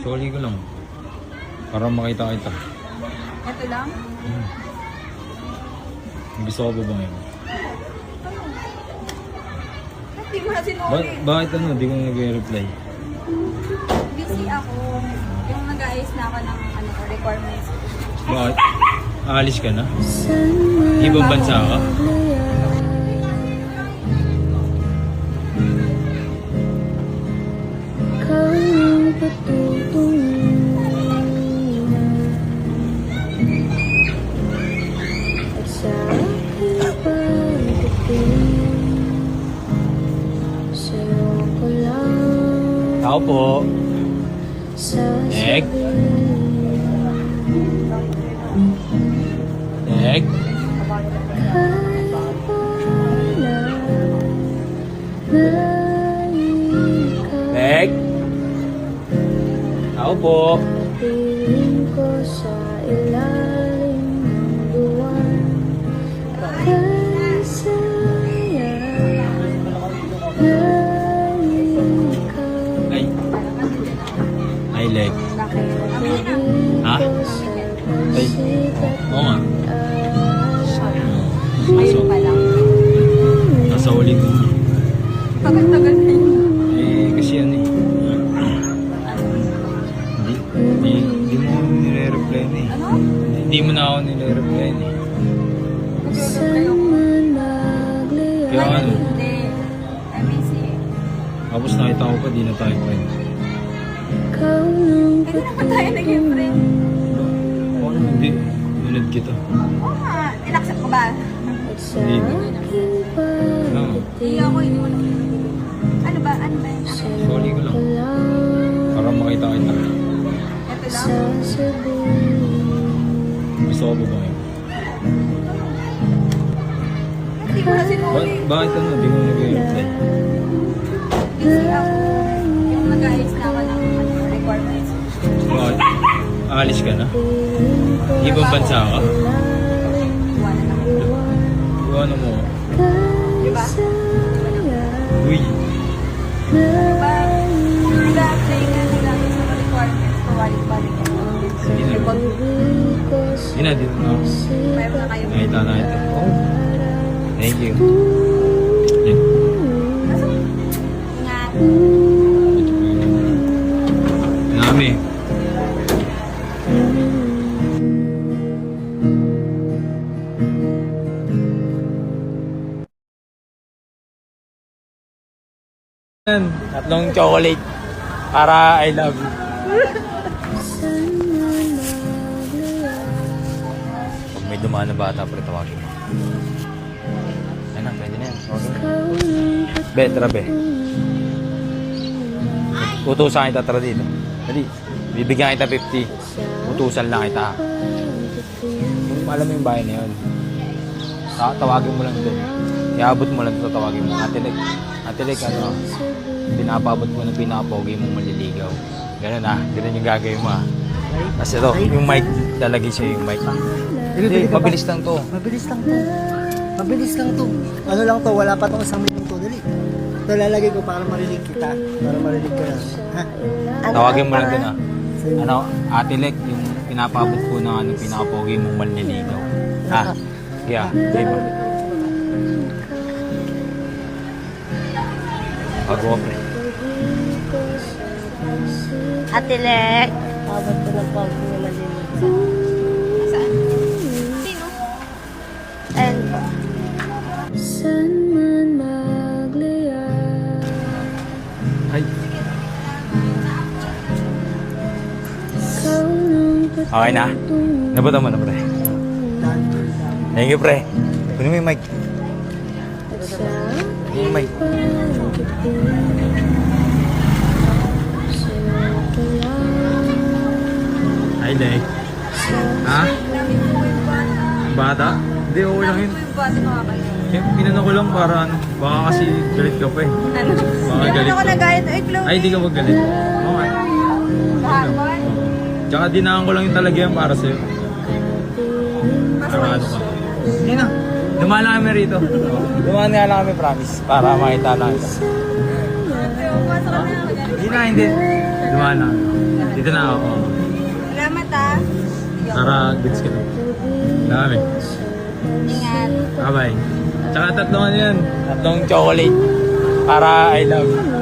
Sorry ko lang. Para makita kita. Ito lang? Gusto ko ba ba ngayon? Hindi mo na sinuli. Bakit ano? Hindi ko nag-reply. Busy ako. Yung nag-aayos na ako ng requirements. Bakit? Aalis ka na? Ibang bansa ka? Tao po. Egg. Egg. Egg. Tao po. Piling ko sa ilalim ng buwan. Kay saya na ikaw. Ay, leg. Ha? Ay. Oo nga. Ayun pa lang. Nasa uli ko. Tagal-tagal na yun. Kasi ano eh. Hindi mo ako nire-reply na eh. Ano? Hindi mo na ako nire-reply na eh. Mag-reply ako. Kaya ano? Hindi. I'm busy. Tapos nakita ko pa, di na tayo friend. Hindi naman tayo naging friend. Ano? Hindi. Nunod kita. Oo nga. Inaccept ko ba? Hindi ba? No. Hindi ako. Hindi mo naman. Ano ba? Ano ba? Sorry ko lang. Para makita kita. Ito lang? Gusto ko ba ba ngayon? Hindi ko na sinuli. Bakit ano? Hindi mo nag-reply. Busy ako. Yung nag-aayos na ako ng requirements. Bakit? Aalis ka na? Ibang bansa ka? Iwanan ako. Ano mo? Diba? Uy! Diba? Nag-a-apply ka na lang sa requirements. Pabalik-balik ka. Hindi na. Hindi na, dito na. Mayroon na kayo. Nakita na ito. Oh. Thank you. Ingat. Nami. Tatlong chocolate para I love you. Pag may dumaan na bata, pre, tawagin mo. Yan na, pwede na yan. Okay. Be, tara be. Utusan kita, tara dito. Dali, bibigyan kita 50. Utusan lang kita. Kung alam mo yung bahay na yun, tawagin mo lang doon. Iabot mo lang ito, tawagin mo. Atilik, ano, pinapabot mo ng pinapogi mong maliligaw. Ganun ah, ganun yung gagawin mo ah. Kasi ito, yung mic, lalagay sa'yo yung mic. Hindi, mabilis lang to. Mabilis lang to. Mabilis lang to. Ano lang to, wala pa tong 1 minuto. Dali. Ito lalagay ko para marinig kita. Para marinig ka na. Ha? Tawagin mo lang doon ah. Ano, Atilik, yung pinapabot ko ng ano, pinapogi mong maliligaw. Ha? Yeah, okay mo. Pagawa pre. Atilek. Abot ko ng pag na malinig. Saan? Sino? And San man maglaya. Ay, Ikaw nang okay na. Nabutan mo na pre. Thank you pre. Kunin mo yung mic. Kunin mo yung mic. Hi, Leg. Ha? Namin po yung bata. Bata? Hindi, okay lang Namin yun. po yung bata mga kayo. Pinano ko lang para ano, baka kasi galit ka pa eh. Ano? Baka Hindi galit ako ka. nagayat. Ay, Chloe. Ay, di ka magalit. Okay. Kahapon. Tsaka dinaan ko lang yung talaga yan para sa'yo. Para ano ka. Hindi na. Dumaan lang kami rito. Dumaan nga lang kami, promise. Para makita lang kita. Pasok ka na. Hindi na, hindi. Dumaan na. Dito na ako. Salamat ah. Para goods ka na. Dami. Ingat. Bye-bye. Tsaka tatlong ano yan. Tatlong chocolate. Para I love you.